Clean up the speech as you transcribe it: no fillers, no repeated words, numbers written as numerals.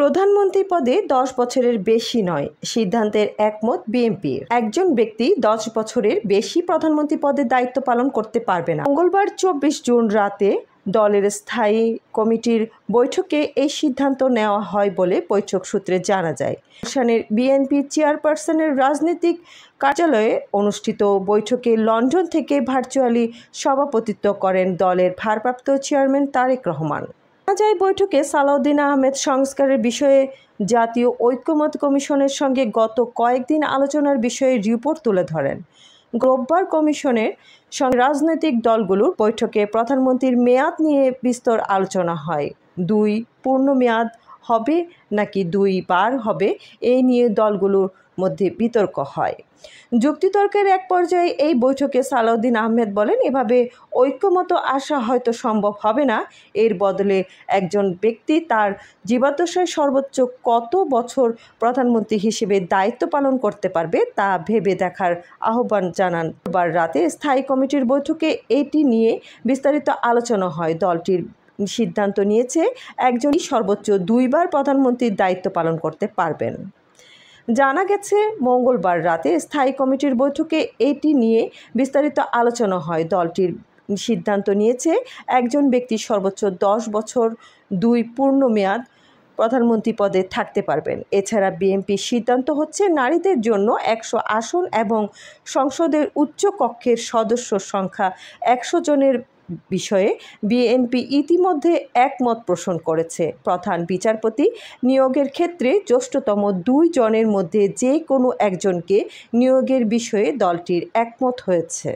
প্রধানমন্ত্রী পদে 10 বছরের বেশি নয়, সিদ্ধান্তের একমত বিএনপির। একজন ব্যক্তি 10 বছরের বেশি প্রধানমন্ত্রী পদে দায়িত্ব পালন করতে পারবে না। মঙ্গলবার 24 জুন রাতে দলের স্থায়ী কমিটির বৈঠকে এই সিদ্ধান্ত নেওয়া হয় বলে বৈঠক সূত্রে জানা যায়। গুলশানের বিএনপি চেয়ারপারসনের রাজনৈতিক কার্যালয়ে অনুষ্ঠিত বৈঠকে লন্ডন থেকে ভার্চুয়ালি সভাপতিত্ব করেন দলের ভারপ্রাপ্ত চেয়ারম্যান তারেক রহমান। জানা যায়, বৈঠকে সালাউদ্দিন আহমেদ সংস্কারের বিষয়ে জাতীয় ঐকমত্য কমিশনের সঙ্গে গত কয়েকদিন আলোচনার বিষয়ে রিপোর্ট তুলে ধরেন। রোববার কমিশনের সঙ্গে রাজনৈতিক দলগুলোর বৈঠকে প্রধানমন্ত্রীর মেয়াদ নিয়ে বিস্তর আলোচনা হয়। 2 পূর্ণ মেয়াদ হবে নাকি 2 বার হবে, এই নিয়ে দলগুলোর মধ্যে বিতর্ক হয়। যুক্তিতর্কের এক পর্যায়ে এই বৈঠকে সালাউদ্দিন আহমেদ বলেন, এভাবে ঐক্যমত আসা হয়তো সম্ভব হবে না। এর বদলে একজন ব্যক্তি তার জীবদ্দশায় সর্বোচ্চ কত বছর প্রধানমন্ত্রী হিসেবে দায়িত্ব পালন করতে পারবে তা ভেবে দেখার আহ্বান জানান। রোববার রাতে স্থায়ী কমিটির বৈঠকে এটি নিয়ে বিস্তারিত আলোচনা হয়। দলটির সিদ্ধান্ত নিয়েছে একজনই সর্বোচ্চ 2 বার প্রধানমন্ত্রীর দায়িত্ব পালন করতে পারবেন। জানা গেছে, মঙ্গলবার রাতে স্থায়ী কমিটির বৈঠকে এটি নিয়ে বিস্তারিত আলোচনা হয়। দলটির সিদ্ধান্ত নিয়েছে একজন ব্যক্তি সর্বোচ্চ 10 বছর 2 পূর্ণ মেয়াদ প্রধানমন্ত্রী পদে থাকতে পারবেন। এছাড়া বিএনপির সিদ্ধান্ত হচ্ছে নারীদের জন্য 100 আসন এবং সংসদের উচ্চ কক্ষের সদস্য সংখ্যা 100 জনের বিষয়ে বিএনপি ইতিমধ্যে একমত পোষণ করেছে। প্রধান বিচারপতি নিয়োগের ক্ষেত্রে জ্যেষ্ঠতম 2 জনের মধ্যে যে কোনো একজনকে নিয়োগের বিষয়ে দলটির একমত হয়েছে।